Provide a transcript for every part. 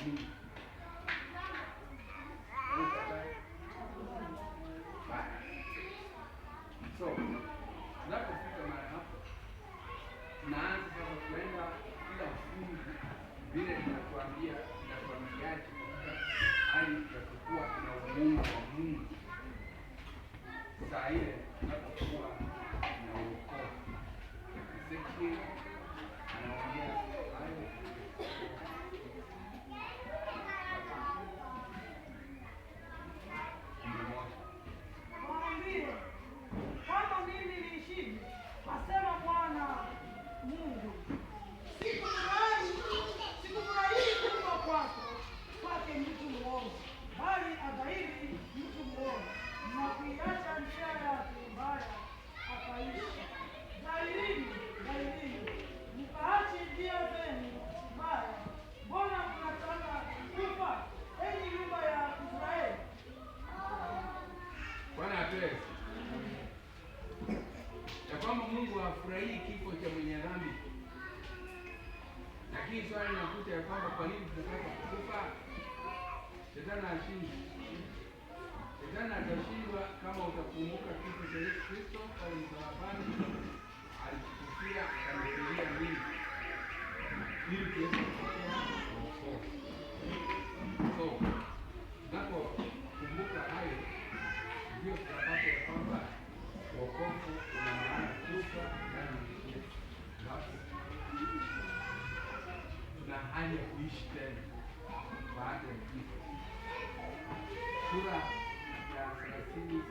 Mungu. So, tunapofika mahali hapo, tunaanza sasa kuenda kila fungu vile inatuambiaje katika hali ya kukua na umungu wa Mungu. Saa ile tunapokuwa na wokovu, Ezekiel anaongea hayo. Kama mimi niishivyo, asema Bwana Mungu, sikufurahi kufa kwake mtu mwovu, bali adhairi mtu mwovu na kuiacha njia yake mbaya akaishi. Dhairini, mkaache njia zenu mbaya. Mbona mnataka kufa, enyi nyumba ya Israeli? Bwana apewe. Ya kwamba Mungu hafurahii kifo cha mwenye dhambi. Lakini swali linakuja ya kwamba kwa nini tunataka kufa? Shetani ashindi. Shetani atashindwa kama utakumbuka kifo cha Yesu Kristo pale msalabani. Alikufia akamfilia mimi ili tuweze kupokea wokovu. So, tunapokumbuka hayo ndio tunapata ya kwamba wokovu una maana kufa ndani ya Yesu. Alafu tuna hali ya kuishi tena baada ya kifo. Sura ya 30:6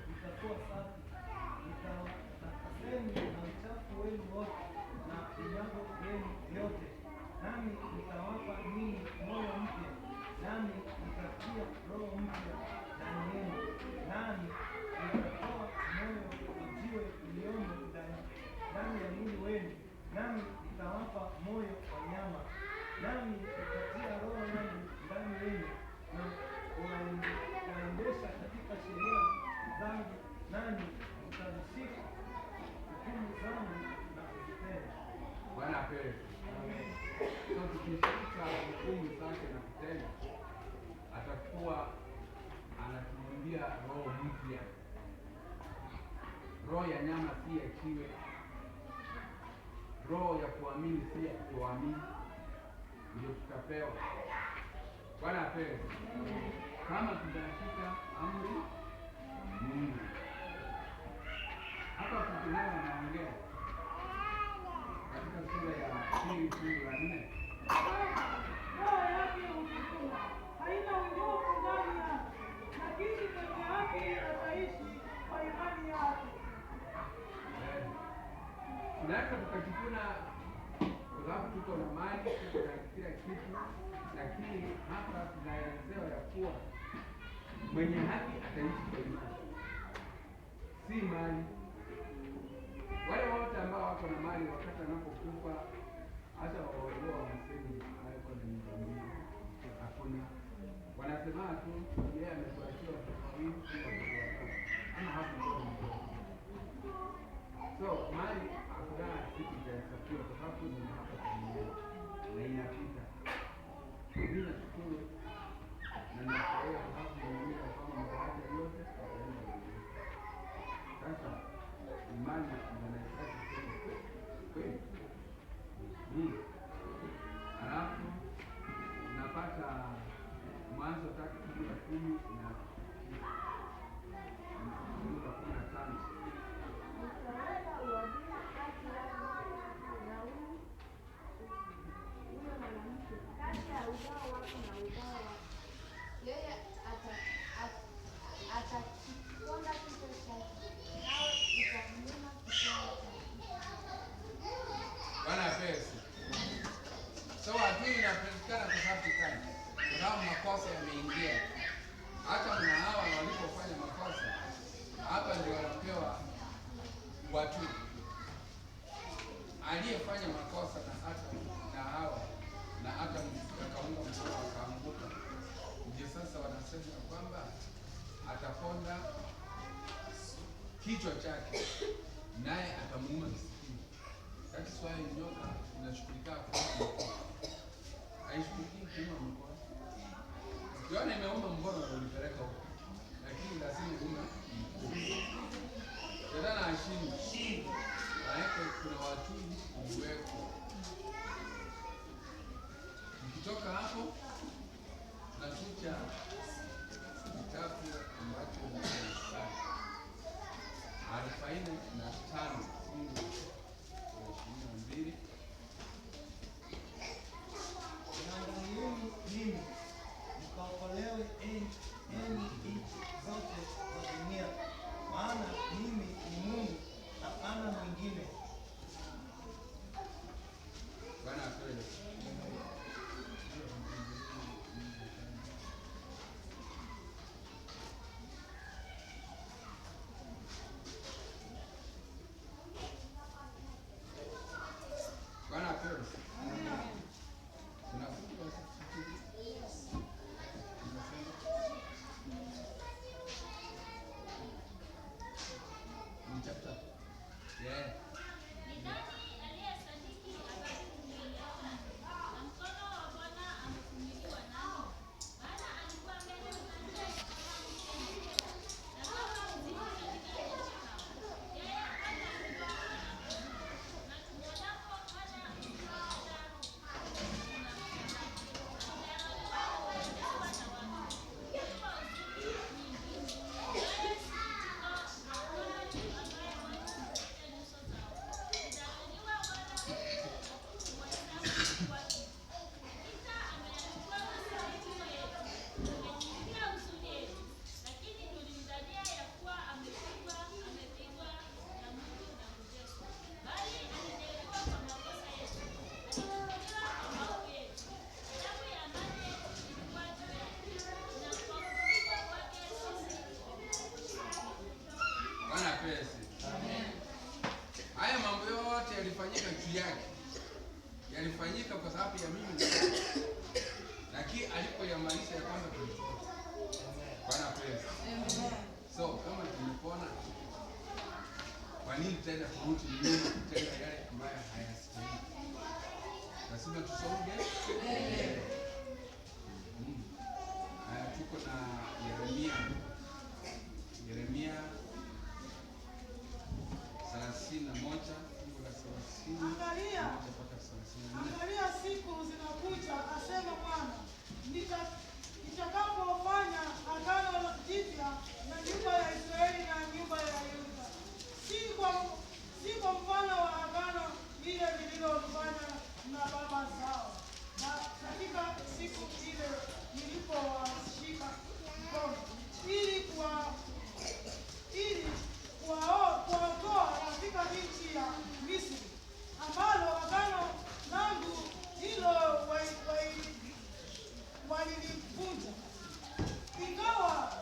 nitakuwa safi, nitawatakaseni na uchafu wenu wote na vinyago vyenu vyote, nami nitawapa ninyi moyo mpya, nami nitatia roho mpya ndani yenu, nami nitatoa moyo wa jiwe uliomo ndani ya mwili wenu, nami nitawapa moyo wa nyama, nami nitatia roho yangu ndani yenu na kuwaendesha katika sheria zangu, nani mtazishika hukumu zangu na kuzitenda. Bwana apewe. So tukishika hukumu zake na kutenda, atakuwa anatuambia roho mpya. Roho ya nyama si ya kiwe, roho ya kuamini si ya kutoamini, ndio tutapewa. Bwana apewe. Kama tutashika amri Mungu. Hapa tukielewa anaongea katika sura ya 2:4. Roho yake hukutuma, haina unyofu ndani yake, lakini peke yake ataishi kwa imani yake. Tunaweza tukajikuna kwa sababu tuko na mali, tuko na kila kitu, lakini hapa tunaelezewa ya kuwa mwenye haki ataishi kwa imani, si mali. Wale wote ambao wako na mali wakati wanapokufa, hata wao wanasema haiko na nyumba, hakuna. Wanasema tu yeye ametuachia watoto wawili ama hapo ndio. So mali hakuna kitu cha kusafiri kwa sababu ni hapa duniani na inapita. Mimi nashukuru na nafurahia kwa sababu nimeona kama mtaacha yote tutaenda. Sasa imani inahitaji kweli. Alafu napata Mwanzo 3:10 na 15. Utaweka uadilifu kati yako na huyo mwanamke, kati ya uzao wako na uzao wako. Yeye atakiponda kichwa chake, nawe utamnyima kichwa chake. Bwana pesa. So adui inapatikana kwa sababu gani? Kwa sababu makosa yameingia. Hata na hawa walipofanya makosa, hapa ndio wanapewa watu. Aliyefanya makosa na hawa na hata akaunga mkono akaanguka. Ndio sasa wanasema kwamba ataponda kichwa chake naye atamuuma maskini. That's why nyoka inashughulika kwa haishughulikii kuuma mkono. Ukiona imeuma mkono unalipeleka huko, lakini lazima iume mkono. Shetani hashindi. Maana kuna watu uweko. Ukitoka hapo tunakuja kitabu ambacho ni Isaya 45 fungu la 22. Angalieni mimi, mkaokolewe enyi nchi zote za dunia, maana mimi ni Mungu, hapana mwingine. Bwana asifiwe. Bwana asifiwe. Haya mambo yote yalifanyika juu yake, yalifanyika kwa sababu ya mimi, lakini alipoyamaliza ya kwanza tulipona. Bwana pesa. So kama tulipona, kwa nini tena kurudi nyuma kutenda yale ambayo hayastahili? Lazima tusonge. Tuko na Yeremia 31 fungu la 30 mpaka 34. Angalia siku zinakuja, asema Bwana, nitakapofanya agano jipya na nyumba ya Israeli na nyumba ya Yuda, si kwa mfano wa agano lile nililofanya na baba zao, na katika siku ile nilipowashika mkono ili kuwatoa katika nchi ya Misri, ambalo agano langu hilo walilivunja, ingawa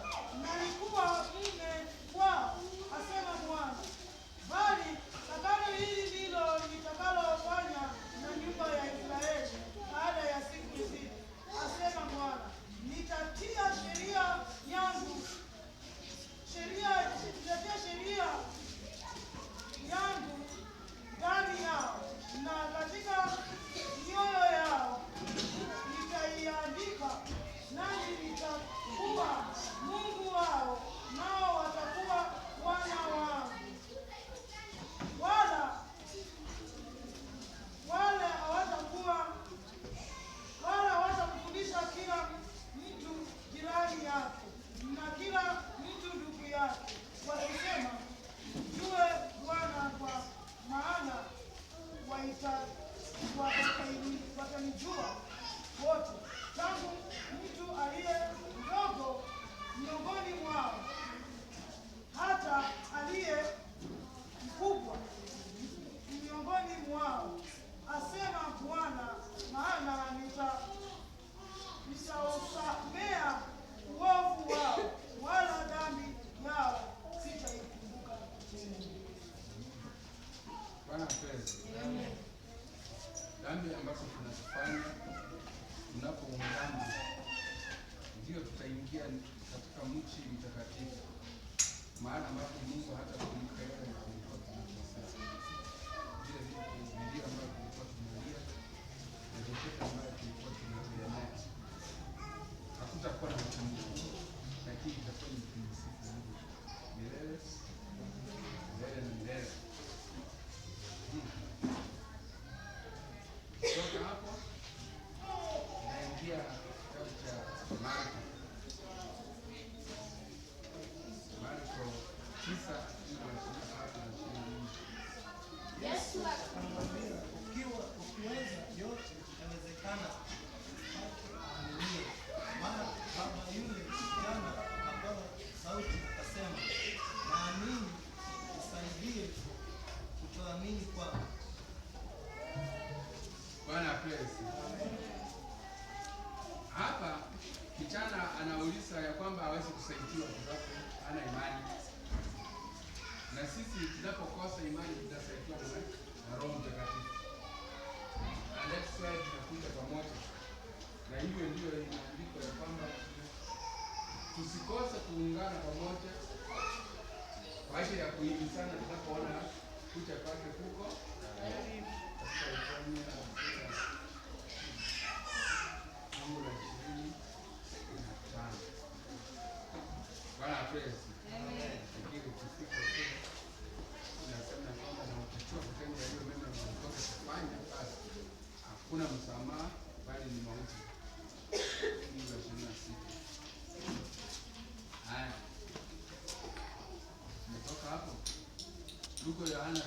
nalikuwa mume wao, asema Bwana. Bali agano hili ndilo nitakalofanya na nyumba ya Israeli baada ya siku zile, asema Bwana. Nitatia sheria yangu ndani yao, na katika mioyo yao nitaiandika, nami nitakuwa Mungu wao, nao watakuwa wana wangu. Wala hawatakufundisha kila mtu jirani yake na kila mtu ndugu yake, wakisema, jue Bwana, kwa maana watanijua wote, tangu mtu aliye mdogo miongoni mwao hata aliye mkubwa miongoni mwao, asema Bwana. Maana nitausamea uovu wao, wala dhambi yao sitaikumbuka tena. Bwana pesa. Dhambi ambazo tunazifanya tunapoungana, ndio tutaingia katika mji mtakatifu, maana ambapo Mungu hata kumbuka yale tulikuwa tunafanya. Na sisi tunapokosa imani tunasaidiwa na Roho Mtakatifu. And that's why tunakuja pamoja. Na hivyo ndio inaandikwa ya kwamba tusikose kuungana pamoja kwa ajili ya kuhimizana tunapoona kucha kwake huko fungu la 25. Bwana praise. Lakini tusipokea tunasema kwamba na ukichoka kutenda hiyo mema mnayotoka kufanya, basi hakuna msamaha bali ni mauti. Fungu la 26. Haya. Tumetoka hapo. Luko Yohana 3:3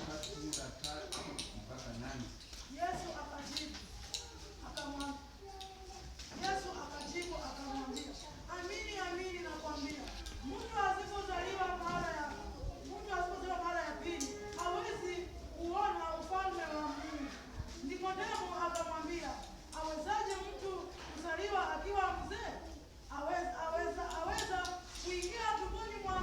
mpaka 8. Yesu akajibu akamwambia, amini amini nakwambia, mtu asipozaliwa mara ya pili hawezi kuona ufalme wa Mungu. Nikodemo akamwambia, awezaje mtu kuzaliwa akiwa mzee? Aweza kuingia tumboni mwa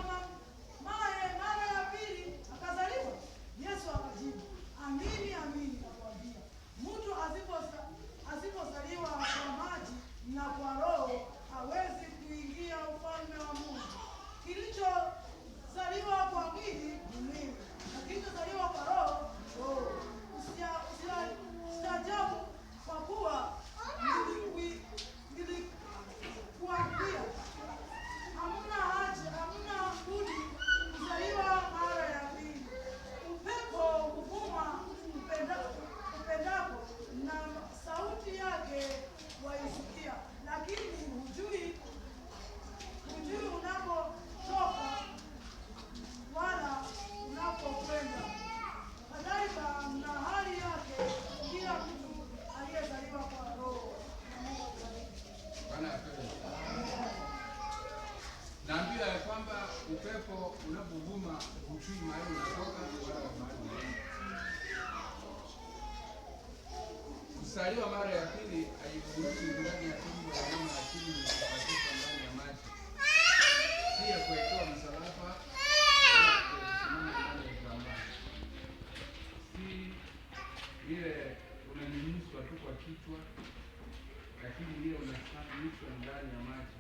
mamaye mara ya pili akazaliwa? Yesu akajibu, amini amini nakwambia, mtu asipozaliwa kwa maji na kwa Roho hawezi kuingia ufalme wa Mungu. Kilichozaliwa kwa mwili ni mwili, na kilichozaliwa kwa Roho roho. Usijaajabu kwa kuwa nilikuambia, hamna budi kuzaliwa mara ya pili. Upepo huvuma upendako, na sauti yake waisikia, lakini hujui unapotoka wala unapokwenda. Kadhalika na hali yake kila mtu aliyezaliwa kwa Roho. Naambiwa ya kwamba upepo unapovuma hujui mahali unatoka wala mahali unaenda. Kuzaliwa mara ya pili haivurugi ndani ya tumbo la mama, lakini ni kubatizwa ndani ya maji. Si ya kuwekewa msalaba wala kusimama ndani ya kitambaa. Si ile unanyunyizwa tu kwa kichwa, lakini ile unasimamishwa ndani ya maji.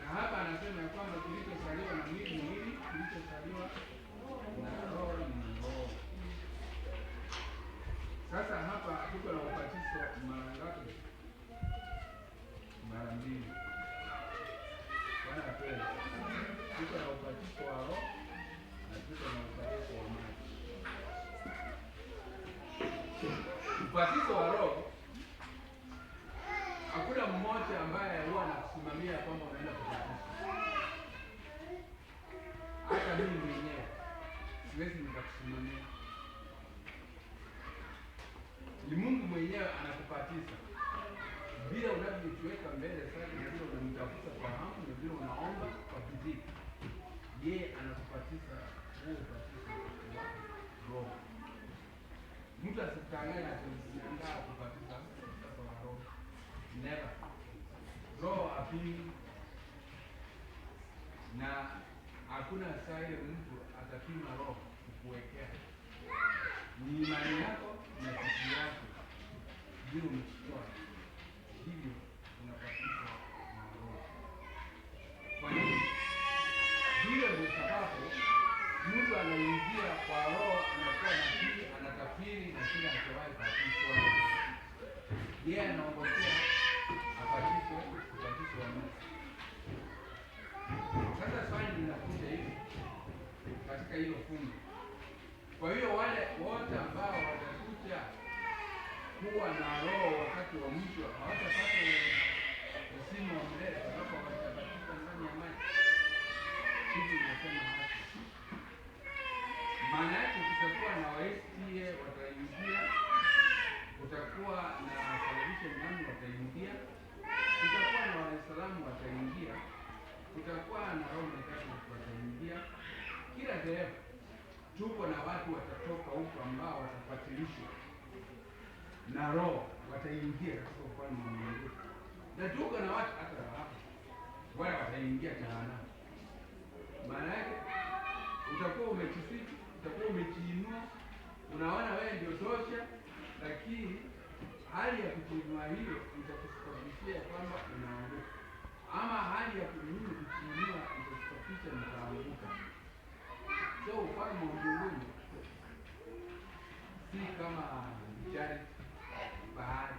Na hapa anasema ya kwamba kilichozaliwa na mwili ni mwili, kilichozaliwa na roho ni roho. Sasa hapa tuko na ubatizo mara ngapi? Mara mbili. Bwana apewe. Tuko na ubatizo wa roho na tuko na ubatizo wa maji. Ubatizo wa roho, hakuna mmoja ambaye huwa anakusimamia kwamba unaenda kubatizwa. Hata mimi mwenyewe siwezi nikakusimamia. Ni Mungu mwenyewe anakubatiza. Bila unavyojiweka mbele sana, na vile unamtafuta kwa hamu, na vile unaomba kwa bidii, yeye anakubatiza huo ubatizo wa roho. Mtu asitanganya kujiandaa kubatiza ubatizo wa roho. Never. Roho apili, na hakuna saa ile mtu atapima roho kukuwekea. Ni imani yako na kitu yako ndio umechukua, hivyo unabatizwa na roho. Kwa nini? Vile ndio sababu mtu anaingia kwa roho, anakuwa nabii, anatafsiri na kila anachowahi kubatizwa. Yeye anaongozea abatizwe ubatizo wa Mungu. Sasa swali linakuja hivi katika hilo fungu. Kwa hiyo wale wote ambao watakuja kuwa na roho wakati wa mwisho hawatapata uzima wa milele, kwa sababu watabatizwa ndani ya maji. Hivi inasema hapa. Maana yake kutakuwa na waistie wataingia, kutakuwa na salvation nani wataingia, kutakuwa na Waislamu wataingia, kutakuwa na Roho Mtakatifu wataingia. Kila dhehebu tuko na watu watatoka huko ambao watapatilishwa na roho, wataingia katika ufalme wa Mungu. Na tuko na watu hata hapa wale wataingia jehanamu. wa mbinguni si kama jari bahari.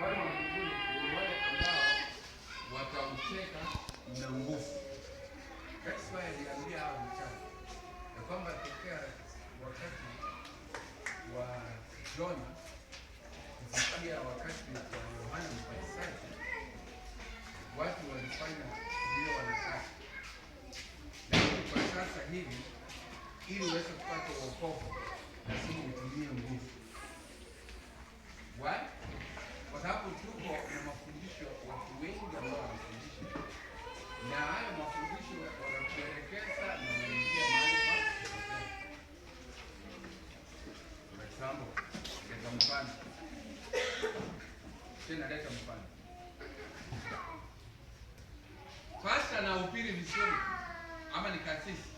Wale wa mbinguni ni wale ambao watauteka na nguvu. That's why aliambia hao mchana ya kwamba tokea wakati wa Jona kufikia wakati wa Yohana Mbatizaji, watu walifanya vile wanataka, lakini kwa sasa hivi ili uweze kupata wokovu lazima utumie nguvu. Why? Kwa sababu tuko na mafundisho, watu wengi ambao wanafundisha, na hayo mafundisho wanakuelekeza na wanaingia mahali pa kupotea. Kwa example, leta mfano tena, leta mfano. Pastor anahubiri vizuri ama ni kasisi,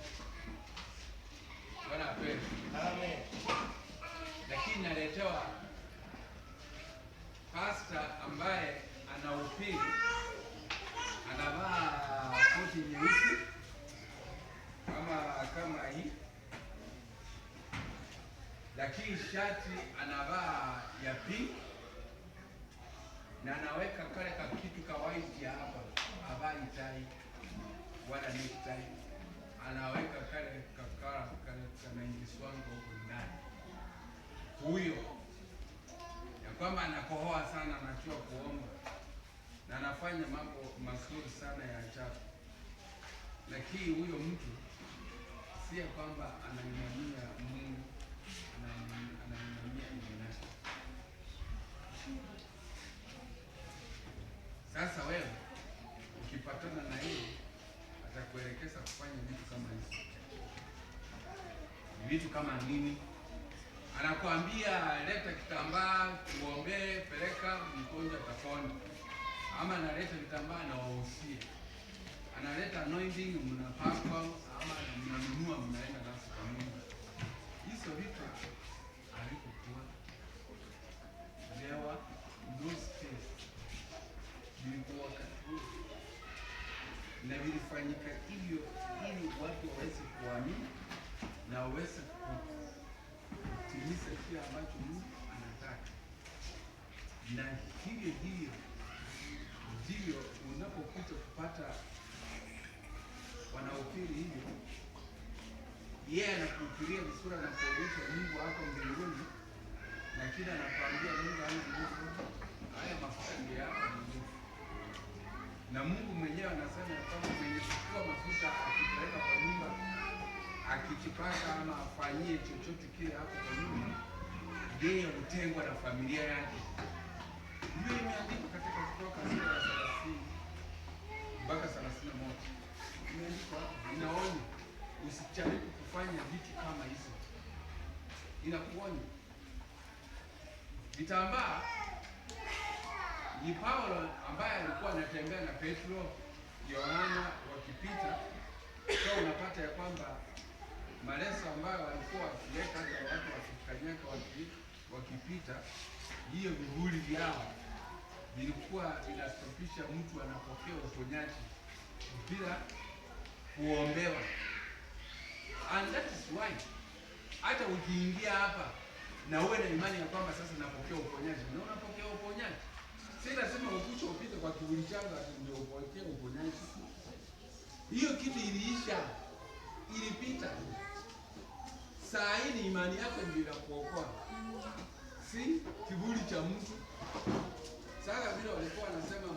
Bwana apende. Amen. Lakini naletewa pastor ambaye anahubiri anavaa koti nyeusi kama hii, lakini shati anavaa ya pink na anaweka kale ka kitu ka white ya hapa, havai tai wala necktie, anaweka kale kakara kanaingizwanga huko ndani. Huyo ya kwamba anakohoa sana, anachua kuomba na anafanya mambo mazuri sana ya ajabu, lakini huyo mtu si ya kwamba anainamia Mungu, anainamia ibinafsi. Sasa wewe ukipatana na hiyo, atakuelekeza kufanya vitu kama hizo. Vitu kama nini? Anakuambia leta kitambaa tuombee, peleka mgonjwa atapona. Ama analeta kitambaa na wahusie. Analeta anointing, mnapaka ama mnanunua, mnaenda nazo kwa Mungu. Hizo vitu alikokuwa lewa those days vilikuwa wakati na vilifanyika hivyo ili watu waweze kuamini na waweze kutimiza kile ambacho Mungu anataka. Na hivyo ndivyo unapokuja kupata wanaohubiri hivyo, yeye anakuhubiria vizuri na kuonyesha Mungu hapo mbinguni, lakini anakuambia Mungu hana nguvu. Haya mafuta ndio yako Mungu. Na Mungu mwenyewe anasema kwamba mwenye kuchukua mafuta akipeleka kwa nyumba, akikipaka ama afanyie chochote kile hapo kwa nyumba, yeye hutengwa na familia yake. Hiyo imeandikwa katika Kutoka sura ya 30 mpaka 31. Imeandikwa, inaonya usijaribu kufanya vitu kama hizo. Inakuonya. Vitambaa ni Paulo ambaye alikuwa anatembea na Petro, Yohana wakipita. So unapata ya kwamba maleso ambayo walikuwa wakiweka hata watu wakikanyaka wakipita, hiyo vivuli vyao vilikuwa inastopisha mtu anapokea uponyaji bila kuombewa. And that is why hata ukiingia hapa na uwe na imani ya kwamba sasa napokea uponyaji, na unapokea uponyaji, si lazima ukuche upite kwa kivuli changu ndio upokee uponyaji. Hiyo kitu iliisha, ilipita. Saa hii ni imani yako ndio inakuokoa, si kivuli cha mtu. Sasa vile walikuwa wanasema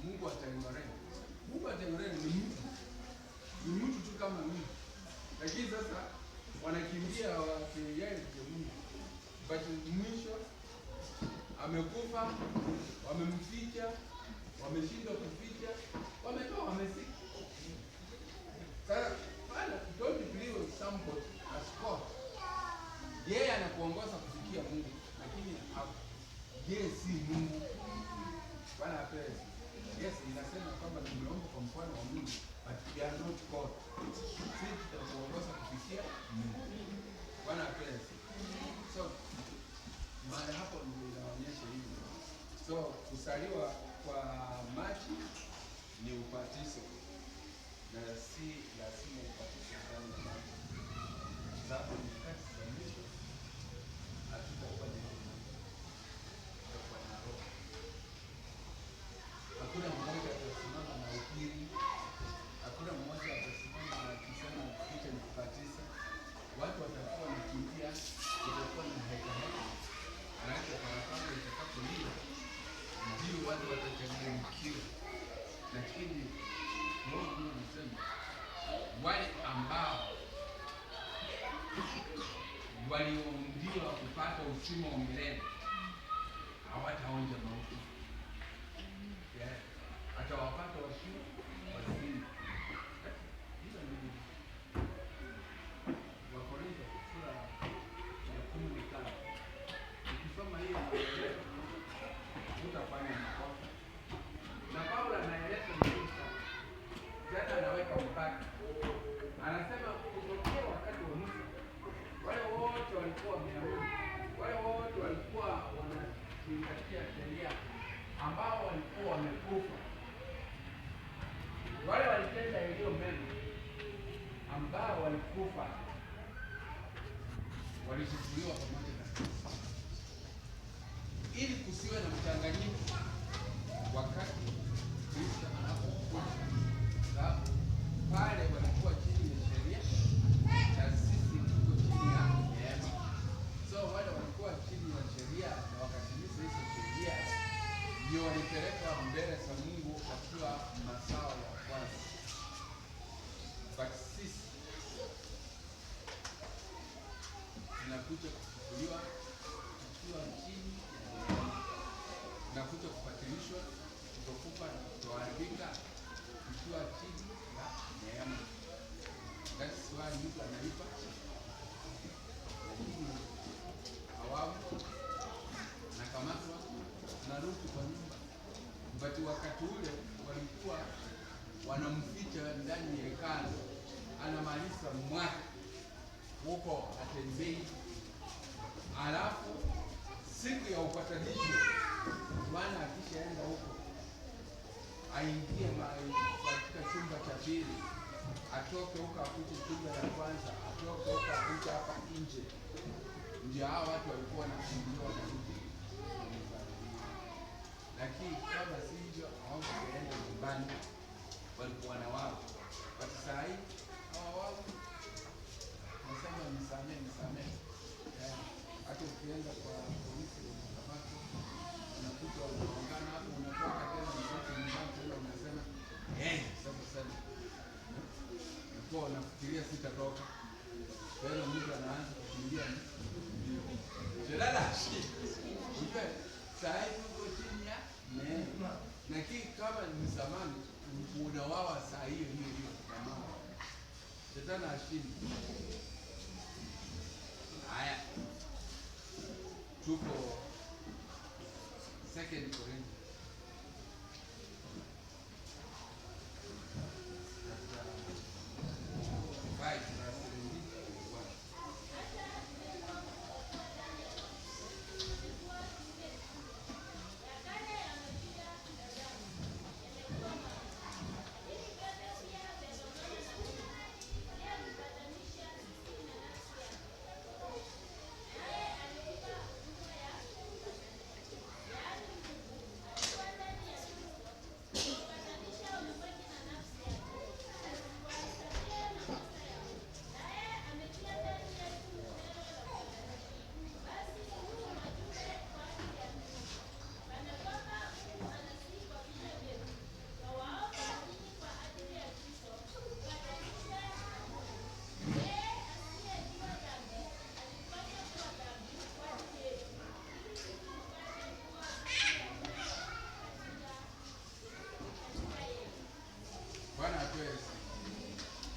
Mungu ataingoreni. Mungu ataingoreni ni mtu tu kama mimi. Lakini sasa wanakimbia wakiingia kwa Mungu. But mwisho amekufa, wamemficha, wameshindwa kuficha, wametoa wamesika. Sasa don't believe somebody as God. Yeye anakuongoza kufikia Mungu, lakini yeye si Mungu. Bwana apewe. Yes, inasema kwamba tumeomba kwa mfano wa Mungu, but we are not God. Sisi tutakuongoza kufikia Mungu. Bwana apewe. So maana hapo ndio inaonyesha hivi. So kusaliwa kwa maji ni ubatizo. uzima wa milele, hawataonja mauti. Atawapata wakiwa wazima. Hiyo ni Wakorintho sura ya 15. Ukisoma hiyo utafanya makosa. Na Paulo anaeleza vizuri sana. Tena anaweka mpaka. Anasema kutokea wakati wa Musa, wale wote walikuwa wameamini, wale wote walikuwa wanazingatia sheria, ambao walikuwa wamekufa, wale walitenda yaliyo mema, ambao walikufa, walifufuliwa pamoja na Kristo, ili kusiwe na mchanganyiko wakati Kristo anapokuja, sababu pale walikuwa chini ya sheria na sisi tuko chini ya neema. So wale walikuwa chini ya sheria na wakatimiza hizo sheria, ndio walipelekwa mbele za Mungu wakiwa mazao ya kwanza. But sisi tunakuja kufufuliwa tukiwa chini ya neema, tunakuja kupatilishwa kutokufa na kutoharibika tukiwa chini ya neema. That's why mtu anaipa lakini awamu nakamatwa narudi kwa nyumba. But wakati ule walikuwa wanamficha ndani ya hekalu, anamaliza mwaka huko atembei, alafu siku ya upatanisho Bwana akishaenda huko aingie katika chumba cha pili, atoke huko akuje chumba ya kwanza, atoke huko akuje hapa nje. Ndio hao watu walikuwa wanakimbilia wanarudi, lakini kama si hivyo hawakuenda nyumbani, walikuwa na wao. Basi saa hii hawa wao nasema nisamehe. Hata ukienda kwa polisi unakamata, unakuta unaongana hapo, unatoka tena mtoto nyumbani tena unasema sasa ulikuwa unafikiria sitatoka. Wewe mtu anaanza kukimbia shalala upe saa hii tuko chini ya neema. Lakini kama ni zamani unawawa saa hiyo kama shetani ashindi. Haya, tuko 2 Corinthians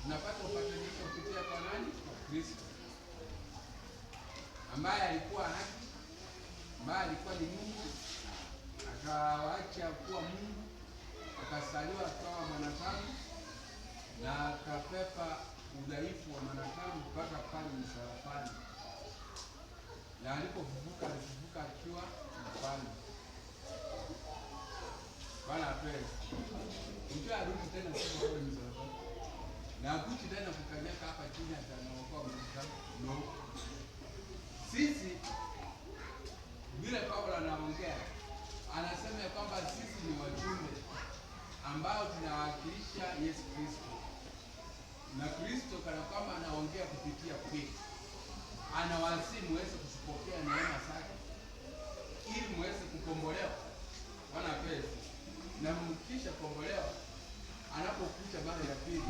tunapata upatanisho kupitia kwa nani? Kristo, ambaye alikuwa haki, ambaye alikuwa ni Mungu, akawacha kuwa Mungu, akasaliwa kama mwanadamu na akapepa udhaifu wa mwanadamu mpaka pale msalabani, na alipofufuka alifufuka akiwa mfalme. Bwana apewe. Mtu arudi tena kwa msalabani na akuti tena kukanyaka hapa chini atanaokoa mwanadamu. No. Sisi vile Paulo anaongea, anasema ya kwamba sisi ni wajumbe ambao tunawakilisha Yesu Kristo. Na Kristo kana kwamba anaongea kupitia kwetu. Anawasihi muweze kusipokea neema zake ili muweze kukombolewa. Bwana apewe. Na mkisha kombolewa, anapokuja mara ya pili,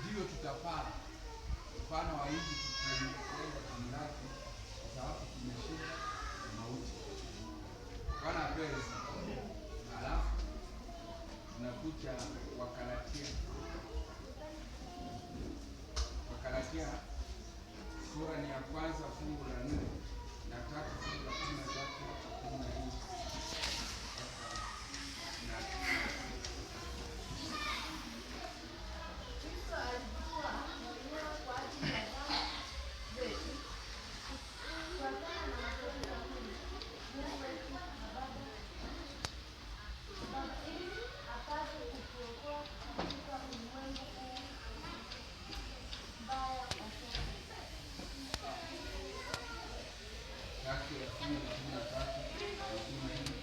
ndio tutapaa mfano wa hizi tukienda kumlaki sababu tumeshinda mauti. Bwana apewe sifa. Halafu tunakuja Wakalatia sura ni ya kwanza fungu la 4 na 3 fungu la 13 na 14. Kristo alijitoa mwenyewe kwa ajili ya dhambi zetu, kufuatana na mapenzi ya Mungu wetu na Baba, ili apate kutuokoa katika ulimwengu huu mbaya wa sasa. Kati ya 10 na 13 na 14.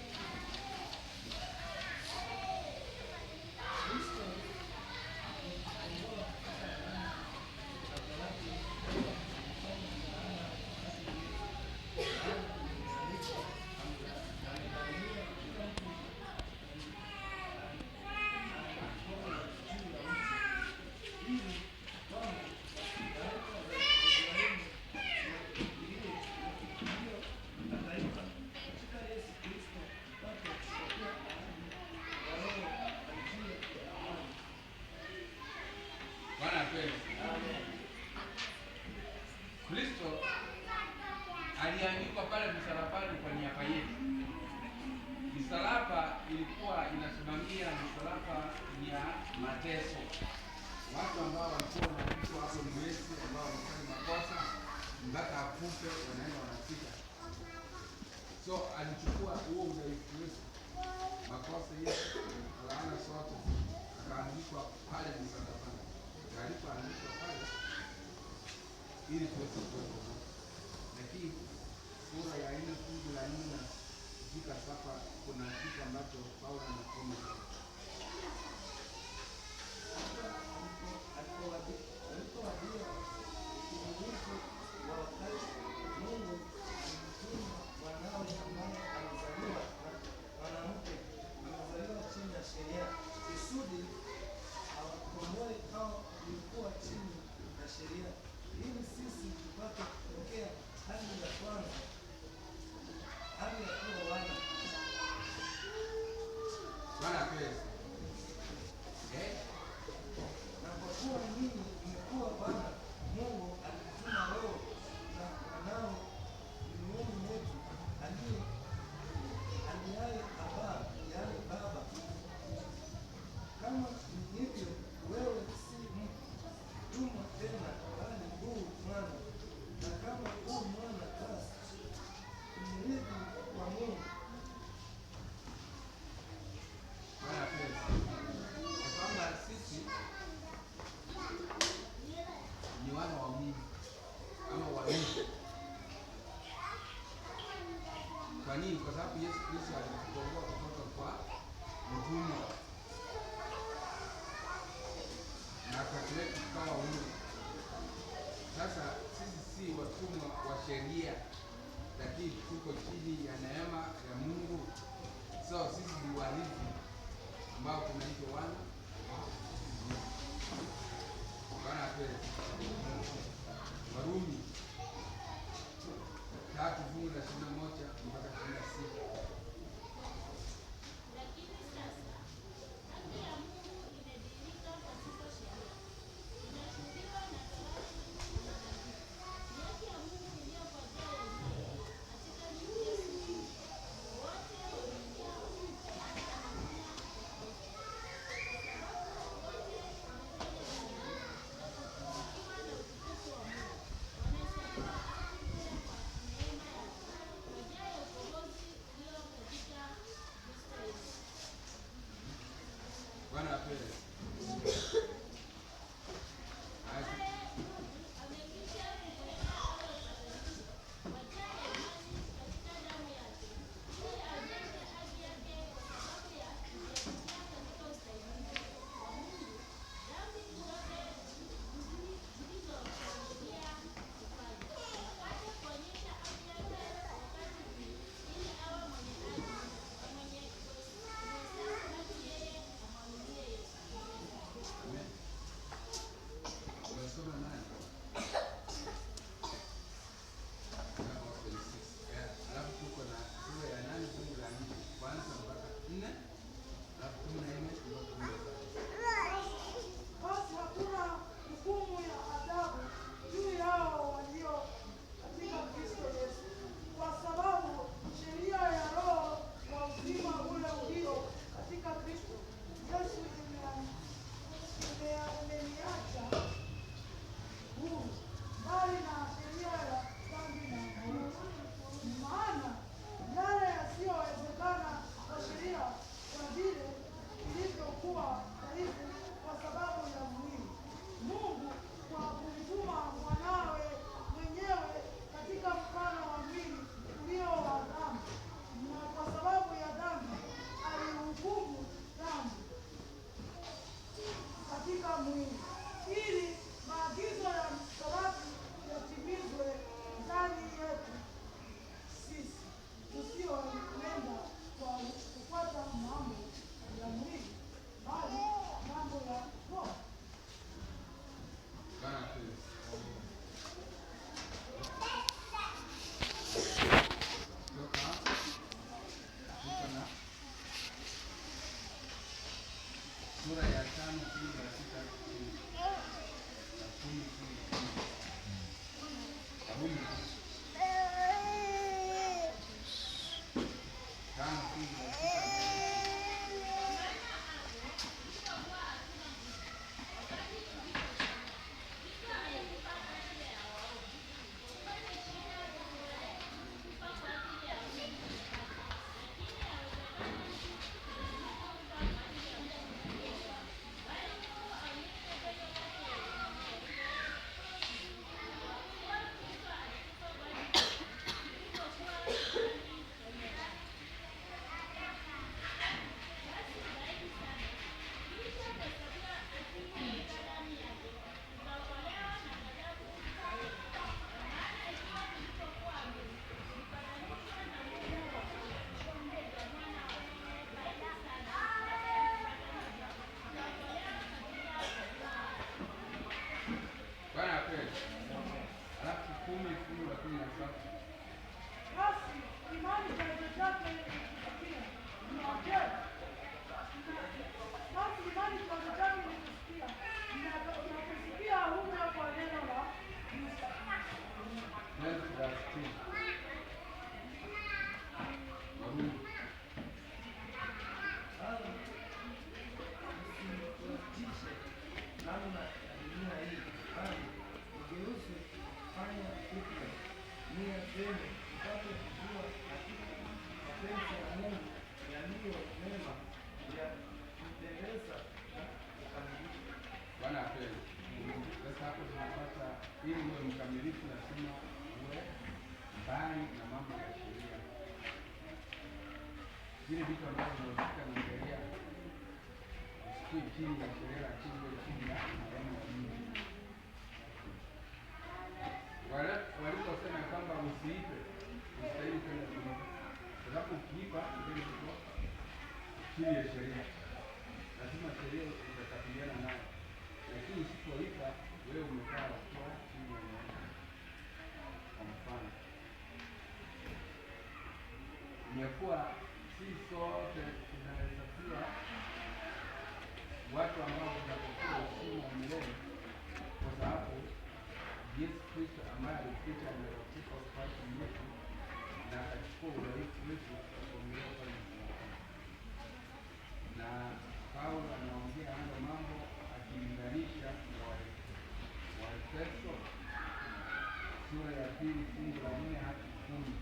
Bwana apewe. Kristo aliangikwa pale msalabani kwa niaba yetu. Msalaba ilikuwa inasimamia msalaba ya mateso. Watu ambao walikuwa wanaitwa hapo ni wezi ambao walifanya makosa mpaka akufe, wanaenda wanafika. So alichukua huo udhaifu wetu, makosa yetu, laana zote, akaandikwa pale msalabani. Alipoandikwa pale ili tuweze kuwepo. Lakini sura ya 4 fungu la 4 na kufika sasa, kuna kitu ambacho Paulo anasema alipowadia utimilifu wa wakati, Mungu alimtuma mwanawe ambaye alizaliwa na mwanamke, amezaliwa chini ya sheria, kusudi awakomboe hao waliokuwa chini ya sheria, ili sisi tupate kupokea hali ya kwanza, hali ya kuwa wana. Bwana apewe. Na kwa kuwa ninyi mmekuwa wana, Mungu alituma Roho na mwanawe mioyoni mwetu, aliaye Abba, yaani Baba. Kama hivyo, wewe si mtumwa tena, bali huu mwana, na kama huu mwana, basi mrithi wa Mungu. Bwana apewe. Kwa kwamba sisi ni wana wa Mungu ama wa Mungu. Kwa nini? Kwa sababu Yesu Kristo alitukomboa kutoka kwa utumwa na akatuweka tukawa huru. Sasa sisi si watumwa wa sheria, lakini tuko chini ya neema ya Mungu. So sisi ni warithi ambao tunaitwa wana. Bwana apewe. Warumi 3 fungu la 21 mpaka 26. Lakini sasa haki ya Mungu imedhihirika pasipo sheria, inashuhudiwa na Torati na manabii. Ni haki ya Mungu iliyo kwa njia ya imani katika Yesu Kristo, wote wamwaminiao, hata hamna tofauti. Kwa Basi imani chanzo chake ni kusikia. Basi imani chanzo chake ni kusikia. Unaposikia huja kwa neno la Kristo. Usitofautishe namna ya dunia hii, bali ugeuze kufanya upya nia zenu, mpate kujua hakika mapenzi ya Mungu yaliyo mema, ya kupendeza na kukamilika. Bwana apewe. Sasa hapo tunapata ili uwe mkamilifu, lazima uwe mbali na mambo ya sheria, vile vitu ambavyo vinahusika na sheria. Usikue chini ya sheria, lakini uwe chini ya maneno ya Mungu. Waliposema kwamba usiipe, ustahili kwenda kuiba, kwa sababu ukiiba ndio uko chini ya sheria, lazima sheria utakabiliana nayo. Lakini usipoiba, wewe umekaa kwa chini ya neema. Kwa mfano, imekuwa si sote tunaweza kuwa watu ambao tunapokea uzima wa milele, kwa sababu Yesu Kristo ambaye alikuja ametupa upako wetu na akachukua udhaifu wetu akaongelea pale msalabani. Na Paulo anaongea hayo mambo akilinganisha na Waefeso sura ya 2 fungu la 4 hadi 10.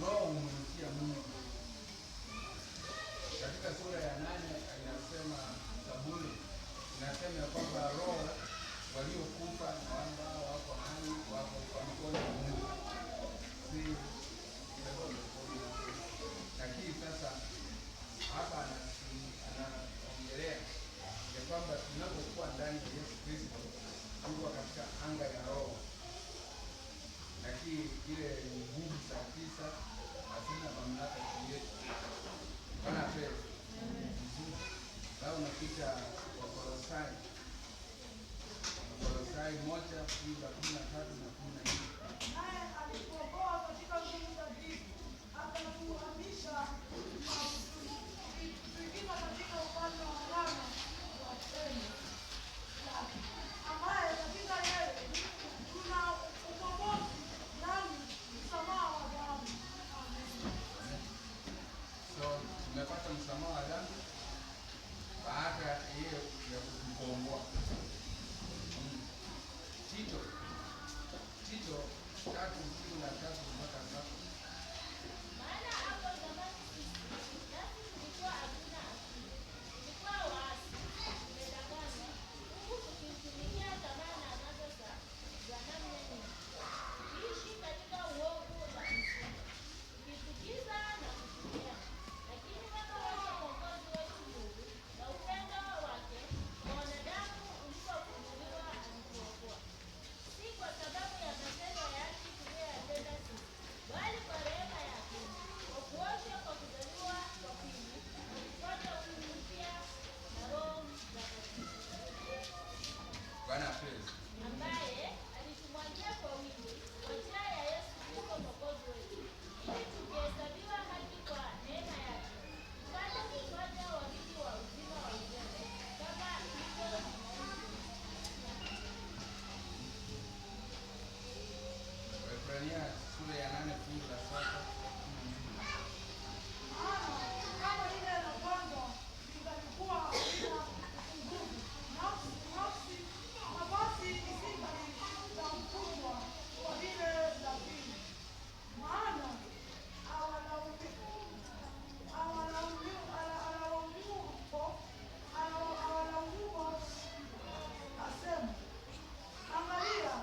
Roho humrukia Mungu. Katika sura ya 8 inasema Zaburi inasema ya kwamba roho waliokufa na ambao wako hai wako kwa mkono wa Mungu. Lakini sasa hapa anaongelea ya kwamba tunapokuwa ndani ya Yesu Kristo tuko katika anga ya roho, lakini ile nguvu Wakolosai 1:13 na 14. Naye alituokoa katika nguvu za giza, akatuhamisha na kutuingiza katika ufalme wa Mwana wa pendo lake, ambaye katika yeye tuna ukombozi, yaani msamaha wa dhambi. Amen. So tumepata msamaha wa dhambi baada ya kutukomboa. Tito 3:3-7. Maana hapo zamani sisi nasi tulikuwa hatuna akili, tulikuwa waasi, tumedanganywa, huku tukitumikia tamaa na anasa za namna nyingi, tukiishi katika uovu na uzinzi, tukichukiza na kuchukiana. Lakini Baba wetu Mwokozi wetu Mungu na upendo wake kwa wanadamu ulipofunuliwa alituokoa, si kwa sababu ya matendo yake tuliyoyatenda sisi, bali kwa rehema yake, kwa kuoshwa kwa kuzaliwa kwa pili na kupata uhuru mpya na Roho Mtakatifu, Bwana asifiwe. ambaye alitumwagia kwa wingi kwa njia ya Yesu Kristo Mwokozi wetu, ili tukihesabiwa haki kwa neema yake, tupate kufanya warithi wa uzima wa milele, kama ilivyo tumaini. Waebrania sura ya 8:7. Maana kama ile la kwanza lingalikuwa halina upungufu, nafasi isingalifukuzwa kwa lile la pili. Maana awalaumipo asema, angalia,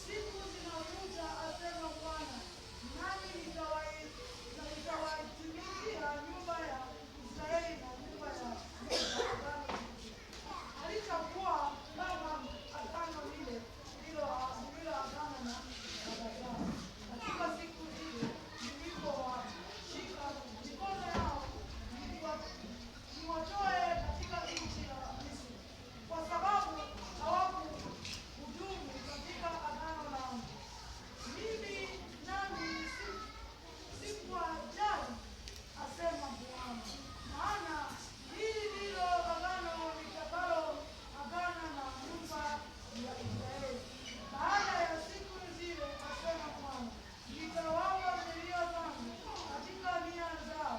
siku zinakuja, asema Bwana, nami nitawaitumikia nyumba ya Israeli na nyumba ya Yuda agano jipya. Halitakuwa kama agano lile lililoagana na baba zao katika siku zile nilipowashika mikono yao niwatoe katika nchi ya Misri, kwa sababu hawakuhudumu katika agano langu. Mimi nami sikuwajali, asema Bwana. Maana hili ndilo agano nitakaloagana na nyumba ya Israeli baada ya siku zile, asema Bwana. Nitawapa sheria zangu katika nia zao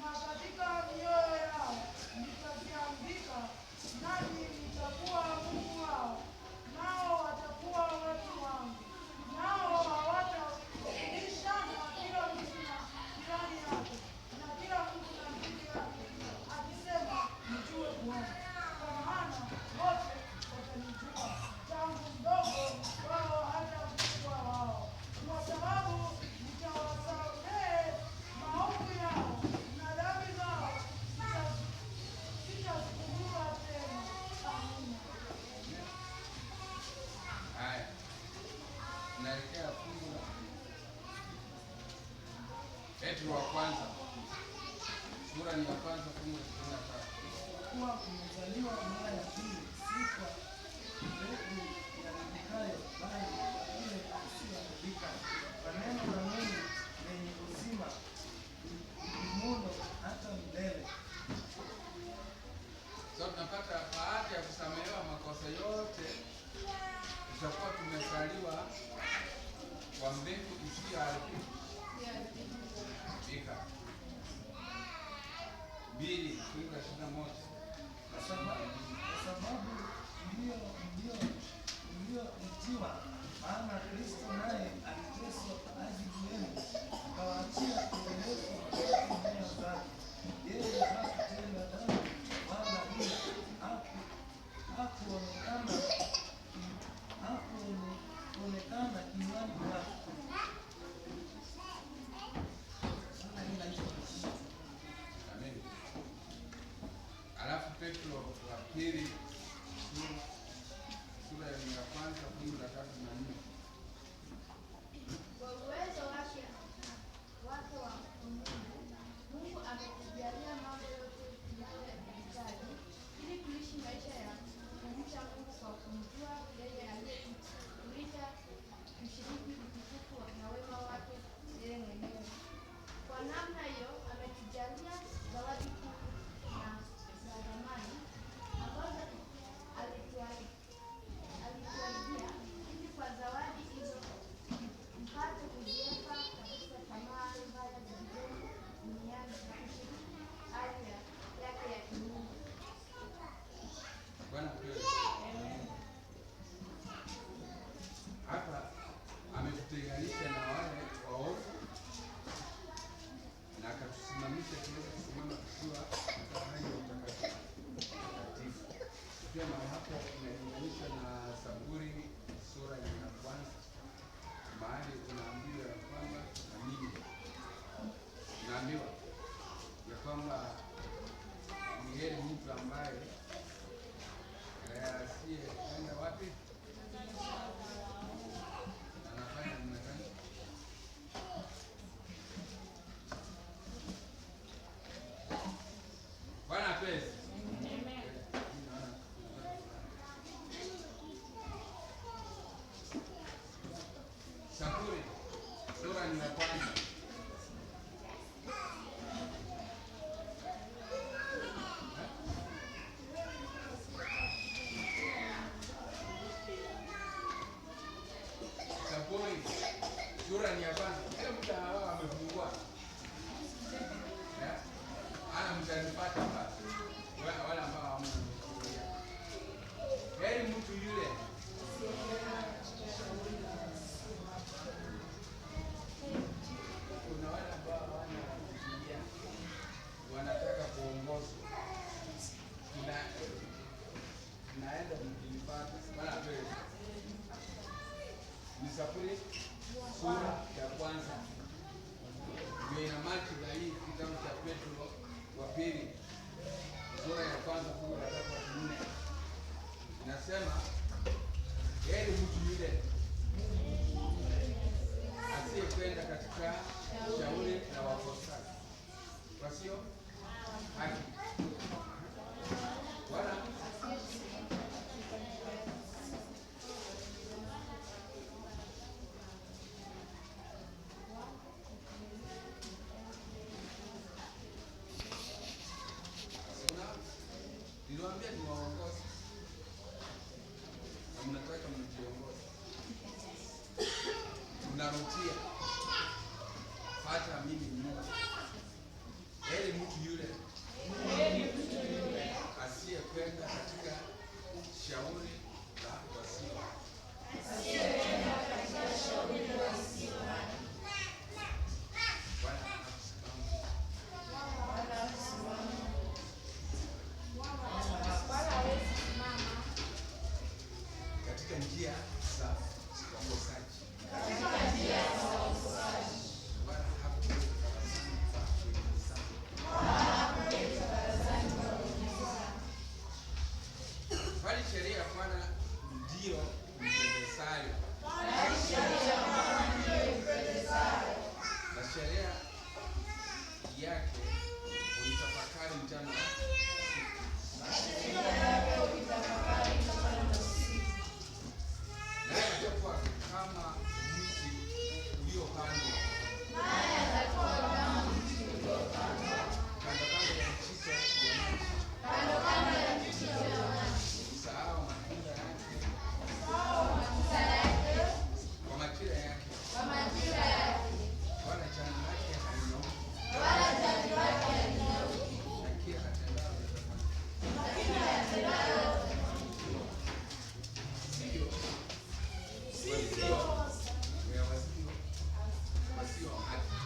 na katika mioyo yao nitaziandika, nami nitakuwa Mungu wao, nao watakuwa watu wangu. Nao hawatarudishana kila mtu na jirani yake na kila mtu na ndugu yake, akisema, mjue Bwana, kwa maana wote watanijua, tangu mdogo wao hata mkubwa wao, kwa sababu nitawasamehe maovu yao na dhambi zao sitazikumbuka tena. Amina. Haya, tunaelekea fungu la Petro wa kwanza sura ni ya kwanza fungu la 23. kuwa umezaliwa mara ya pili, si kwa mbegu iharibikayo, bali kwa ile isiyoharibika, kwa neno la Mungu lenye uzima lidumulo hata milele. So tunapata baada ya kusamehewa makosa yote, tutakuwa tumezaliwa kwa mbegu isiyoharibika. 2:21. Kwa sababu mlioitiwa, maana Kristo naye aliteswa kwa ajili yenu, akawaachia kielelezo katika nyayo zake. Yeye hakutenda dhambi wala hila, hakuonekana kinywani mwake. Amen. Alafu Petro wa pili sura ya kwanza fungu la 3 na 4. Kwa uwezo wake wa Mungu ametujalia mambo yote tunayohitaji ili kuishi maisha ya kumcha Mungu kwa kumjua yeye aliye ni ya kwanza. Zaburi sura ni ya kwanza. Kila mtu amefungua. Ana mtanipata basi. Wala ambao hamna kufikiria. Heri mtu yule kuna wale ambao hawana kufikiria. Wanataka kuongozwa. Tunaenda mkinipata. Wala mbele. Ni Zaburi sura ya kwanza. Ndio ina machi na hii kitabu cha Petro wa pili sura ya kwanza fungu la 3-4. Inasema heri mtu yule asiyekwenda katika shauri la wakosaji wasio haki, wala niliwaambia ni waongozi na mnataka mnijiongoze. Mnarutia hata mimi nyuma. Heri mtu yule asiyekwenda katika shauri la wasio katika njia za wakosaji. Wala hakuweka darasani pa kuelimishana. Bali sheria ya Bwana ndiyo impendezayo. Na sheria yake uitafakari mchana naye atakuwa kama mti uliopandwa kando kando ya mito ya maji, usahau matunda yake kwa majira yake, wala jani lake halinyauki, na kila atendalo wasio haki.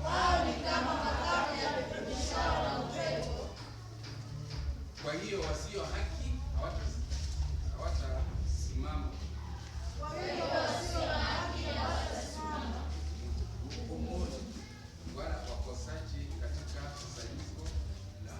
Hao ni kama makapi yapepetishao na upepo. Kwa hiyo wasio haki hawatasimama hukumuni, wala wakosaji katika kusanyiko la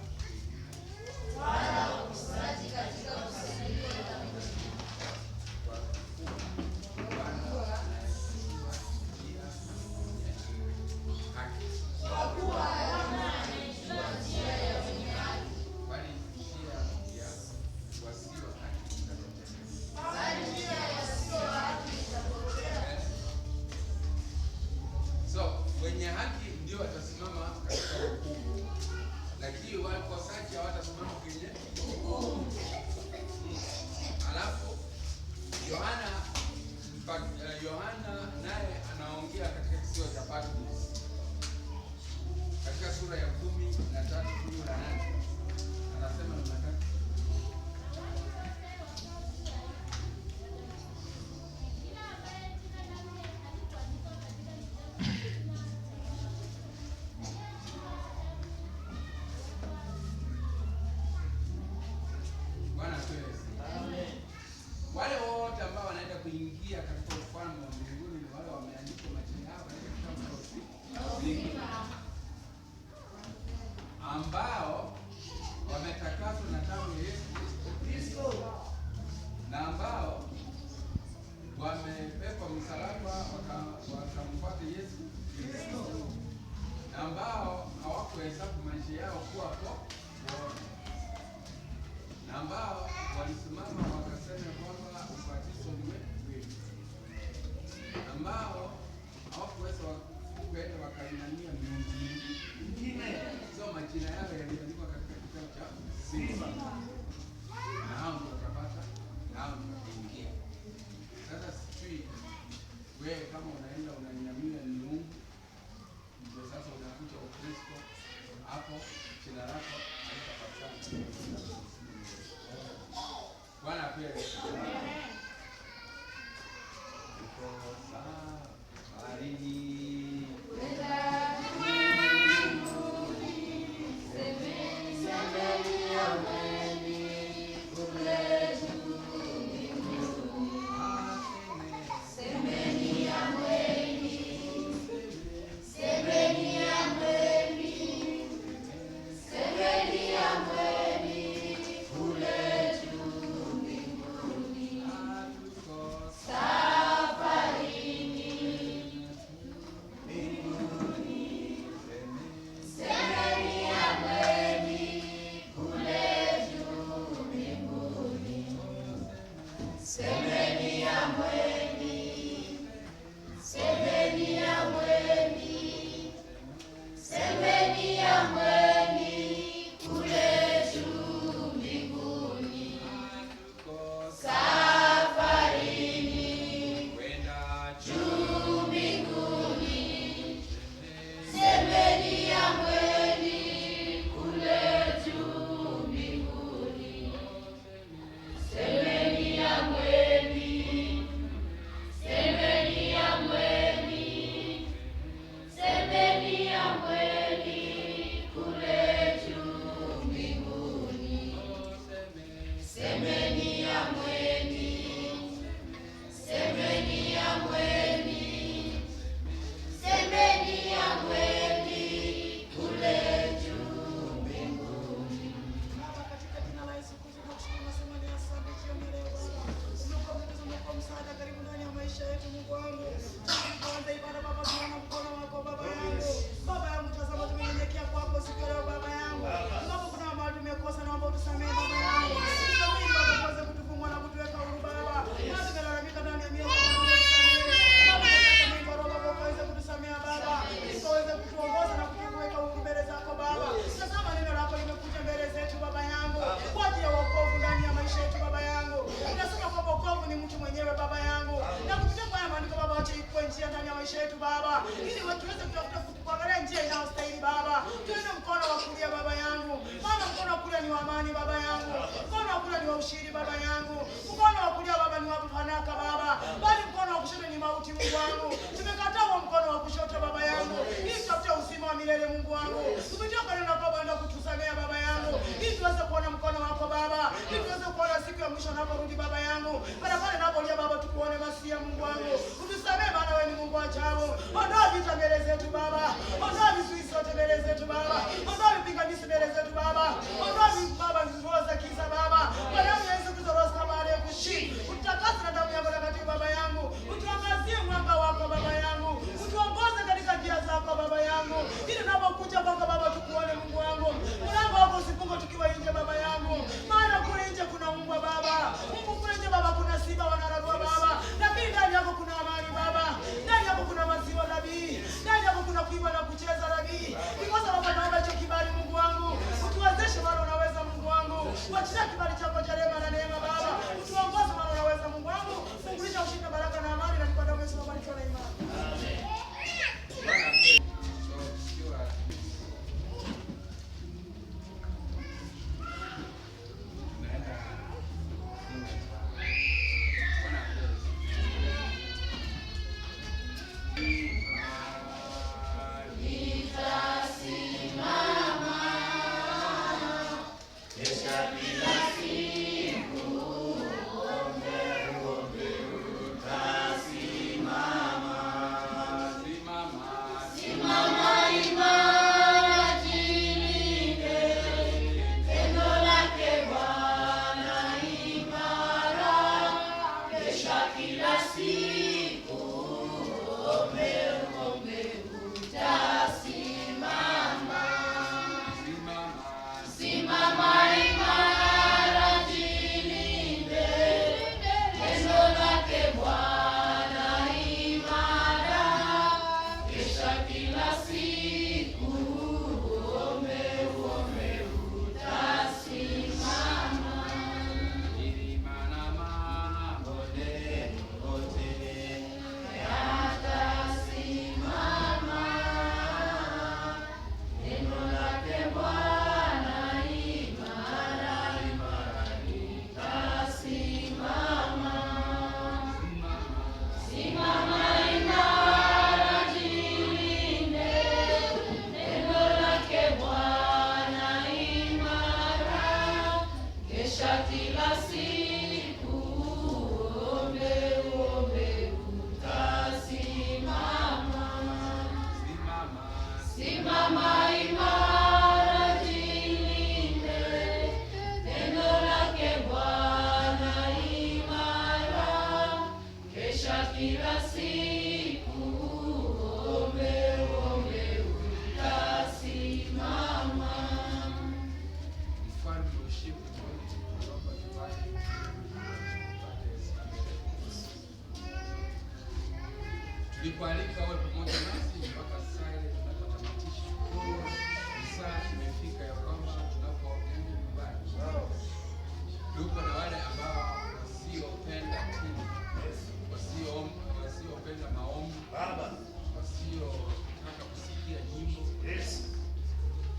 wenye haki ndio watasimama katika hukumu, lakini wakosaji hawatasimama kwenye hukumu. Alafu Yohana naye anaongea katika kisiwa cha Patmos katika sura ya 13 fungu la 8, anasema namna wale wote ambao wanaenda kuingia katika ufalme wa mbinguni ni wale wameandikwa majina yao katika kitabu cha uzima, ambao wametakaswa na damu ya Yesu Kristo, na ambao wamebeba msalaba wakamfuata Yesu Kristo, na ambao hawakuhesabu maisha yao kuwa bora, na ambao wanainamia miungu mingine. So majina yao yaliandikwa katika kitabu cha Simba. Na hao ndio watapata, na hao ndio wataingia. Sasa sijui wewe kama unaenda unainamia miungu, ndio sasa unakuja Ukristo, hapo jina lako halitapatikana. Bwana apewe. Simama imara. Nikualika wewe pamoja nasi mpaka saa ile tunapotamatisha. Saa imefika ya kwamba tunapoenda nyumbani. Tuko na wale ambao wasiopenda timu, wasiopenda maombi, wasiotaka kusikia nyimbo.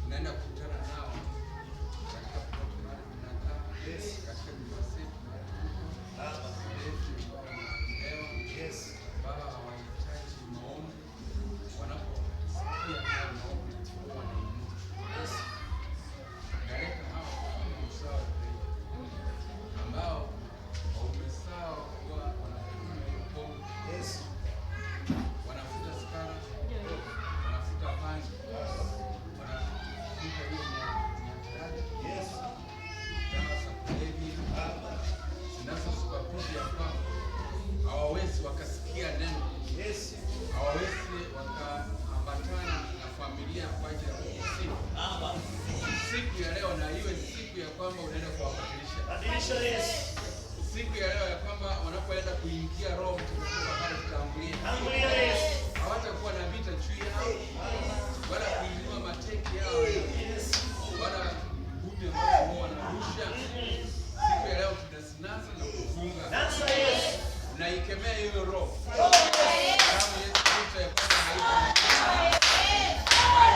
Tunaenda kukutana nao katika popote mahali tunakaa, katika nyumba zetu na Baba hawahitaji maombi, wanaposikia haya maombi wanainuka. Naleta hawa sawa ambao waume sawa kuwa wanakunywa pombe, wanafuta sigara, wanafuta bangi, wanafuta hiyo mihadarati, dawa za kulevya zinazosababisha ya kwamba hawawezi wakasikia neno, hawawezi wakaambatana na familia kwa ajili ya kusifu. Siku ya leo na iwe siku ya kwamba unaenda kuwabadilisha. Siku ya leo ya kwamba wanapoenda kuingia Roho Mtakatifu pale kutangulia, hawatakuwa na vita juu yao wala kuinua mateki yao wala ngumi ambazo wanarusha. Siku ya leo tunasinasa na kufunga. Naikemea hiyo roho. Kama Yesu Kristo ya kwamba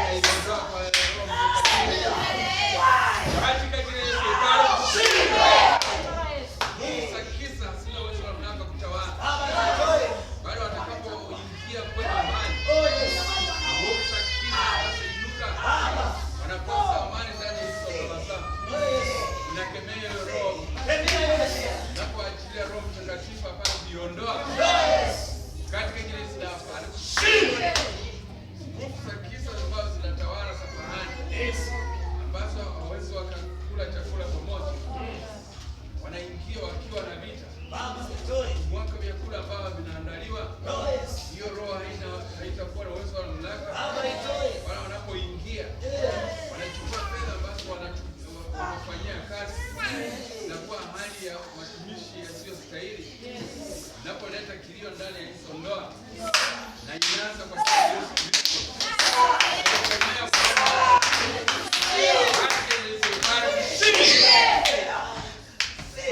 haiondoa kwa roho Mtakatifu. Katika jina la Yesu kisa sina uwezo wa mlango kutawala. Bali watakapoingia kwenye amani. Roho kisa watainuka. Wanakosa amani ndani ya hizo roho zao. Nakemea hiyo roho. Napoachilia Roho Mtakatifu hapa kuiondoa. Katika jina la Yesu nguvu za kisa ambazo zinatawala safari, ambazo hawawezi wakakula chakula pamoja, wanaingia wakiwa na vita, mwaka vyakula ambavyo vinaandaliwa. Hiyo roho haitakuwa na uwezo wa mamlaka. Wala wanapoingia wanachukua fedha ambazo wanafanyia kazi na kuwa hali ya matumishi yasiyostahili. Napoleta kilio ndani ya hizo ndoa na inaanza kwa sababu ya Yesu Kristo.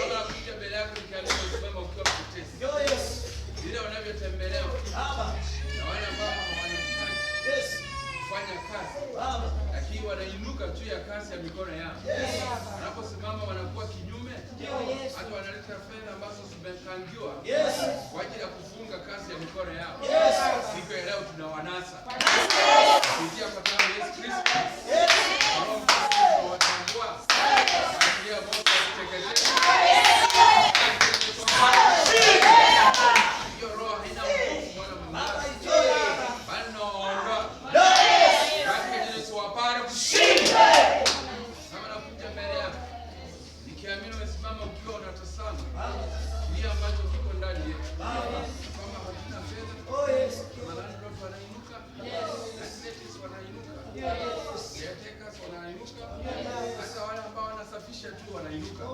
Kama nakuja mbele yako nikiamini usimama ukiwa mtetezi. Vile wanavyotembelewa na wale ambao hawahitaji kufanya kazi, lakini wanainuka juu ya kazi ya mikono yao. Wanaposimama wanakuwa kinyume, hata wanaleta fedha ambazo zimepangiwa kwa ajili ya kufunga kazi ya mikono yao. Siku ya leo tunawanasa kupitia kwa damu ya Yesu Kristo. Roho Mtakatifu watambua achilia moto kuteketeza. Hiyo roho haina nguvu wala mamlaka, bali nawaondoa katika jina la Yesu. Wapare kushinda. Kama nakuja mbele yako nikiamini umesimama ukiwa unatazama kile ambacho kiko ndani yetu, kama hatuna fedha, landlord wanainuka, landladies wanainuka, caretakers wanainuka, hata wale ambao wanasafisha tu wanainuka.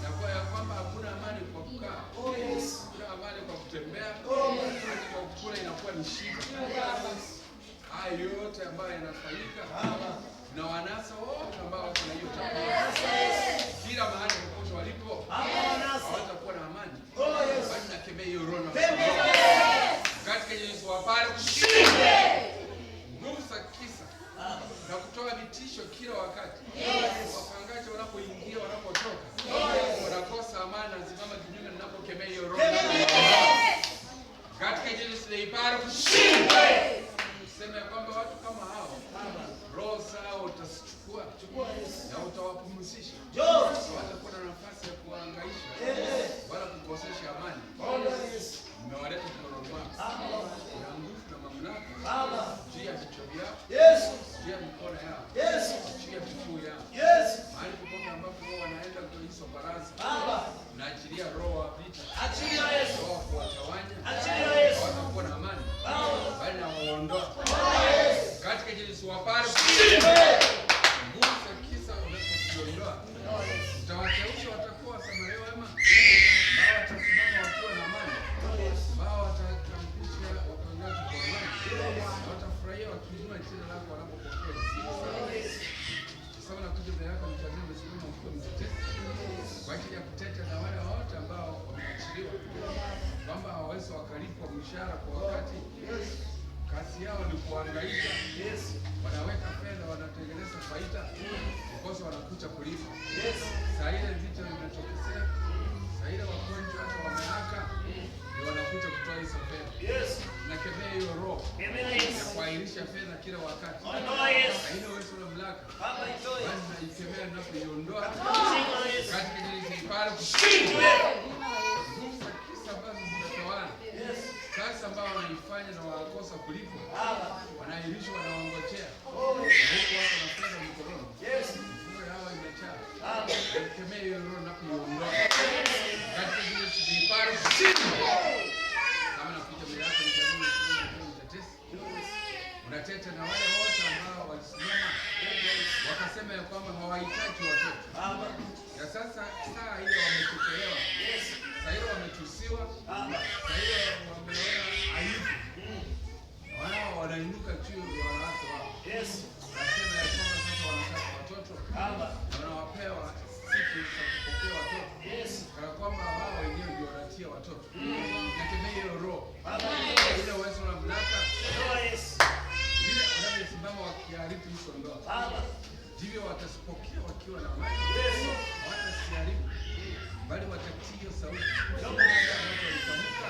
Na kwa ya kwamba hakuna amani kwa kukaa, hakuna amani kwa kutembea, hata kwa kukula inakuwa ni shida. Haya yote ambayo yanafanyika na wanasa wote ambao wako na hiyo tabia, kila mahali popote walipo hawatakuwa na amani. Bali nakemea hiyo roho katika Yesu. Wapare kushinda nguvu za kisa na kutoa vitisho kila wakati. Wapangaji wanapoingia, wanapotoka, wanakosa amani na simama kinyume. Ninapokemea hiyo roho katika Yesu, wapare kushinda. Sema kwamba watu kama hao roho zao utasichukua na utawapumzisha. Hawatakuwa na nafasi ya kuhangaisha wala kukosesha amani. Mmewaleta mkononi mwako. Una nguvu na mamlaka juu ya vichwa vyao, juu ya mikono yao, juu ya miguu yao. Mahali popote ambapo wao wanaenda kwa hizo baraza, naachilia roho wa vita, roho kuwatawanya, hawatakuwa na amani, bali na waondoa katika jina la Yesu. Wapare nguvu za kisa unapoziondoa, utawateusha, watakuwa Samaria wema, ambao watasimama wakiwa na amani, ambao watakampisha kuja mbele yako nikiamini umesimama ukiwa mtetezi kwa ajili ya kuteta na wale wote ambao wameachiliwa, kwamba hawawezi wakalipwa mshahara kwa wakati. Kazi yao ni kuhangaika. Wanaweka fedha, wanatengeneza faida, because wanakuja kulipa. Saa ile vita vinatokezea, saa ile wagonjwa hata wameaka, ndio wanakuja kutoa hizo fedha. Nakemea hiyo roho ya kuahirisha fedha kila wakati. Haina uwezo na mamlaka. Bali naikemea na kuiondoa katika jina la Yesu. Kisa ambazo zinatawala, kazi ambao wanaifanya na wanakosa kulipwa, wanaahirishwa, wanaongojea huko, wako na fedha mikononi, mifuko yao imejaa. Nakemea hiyo roho na kuiondoa katika jina la Yesu. Kama nakuja mbele yako nikiamini mtetezi, unateta na wale wote ambao walisimama wakasema ya kwamba hawahitaji watoto. Na sasa saa ile wamepokelewa, saa ile wametusiwa, saa ile wameona aibu, wao wanainuka juu ya wanawake wao. Nasema ya kwamba sasa wanataka watoto na wanawapewa siku za kupokea watoto, kana kwamba wao wenyewe ndio wanatia watoto. Nakemea hiyo roho, ile uwezo na mamlaka, vile wanavyosimama wakiharibu hizo ndoa, ndivyo watasipokea wakiwa na amani. Watasiharibu, bali watatii sauti walitamka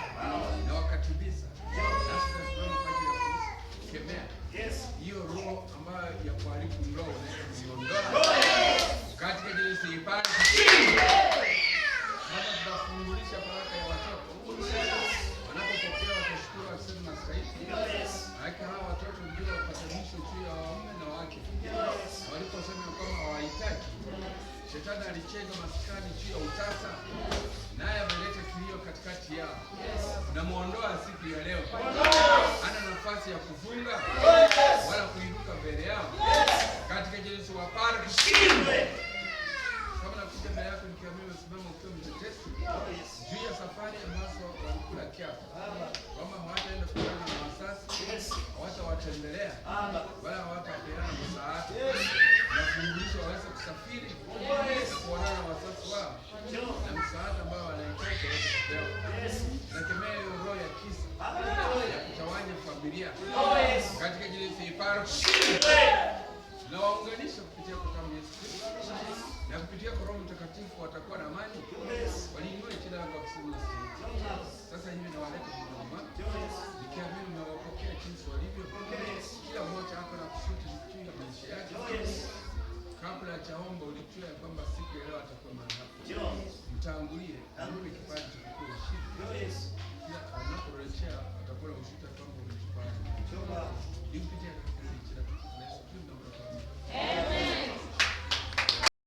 na wakatimiza. Nasi tunasimama kwa ajili ya kukemea hiyo roho ambayo ya kuharibu ndoa, unaiondoa katika jina la Yesu. Baba, tunafungulisha baraka ya watoto wanapopokea, watashukuru wasema na stahili. Maana hawa watoto ndio wapatanisho juu ya waume na wake. Waliposema kwamba hawahitaji, Shetani alicheza maskani juu ya utasa, naye ameleta kilio katikati yao. Namuondoa siku ya leo, hana nafasi ya kufunga wala kuinuka mbele yao katika jina la Yesu. Wapara kushindwe. Kama nakuja mbele yako nikiamini umesimama ukiwa mtetezi juu ya safari ambazo walikula kiapo kwamba hawataenda kukutana na wasasi, hawatawatembelea wala hawatapeana msaada, na kuunganisha waweze kusafiri na kuonana na wasasi wao na msaada ambao wanahitaji waweze kupewa. Nakemea hiyo roho ya kisa ya kutawanya familia katika jina la Yesu. Na waunganisha kupitia kwa damu ya Yesu Kristo na kupitia kwa Roho Mtakatifu, watakuwa na amani. Waliinua kila lango kusema sasa hivi na waleta mama, nikiamini umewapokea jinsi walivyo. Kila mmoja hapa na kusudi juu ya maisha yake. Kabla ya chaomba ulijua ya kwamba siku ya leo atakuwa mahali hapa. Mtangulie, ampe kipaji cha kuwa ushindi. Kila anaporejea atakuwa na ushindi kwamba umekipata. Nimpitie katika jina la Yesu Kristo.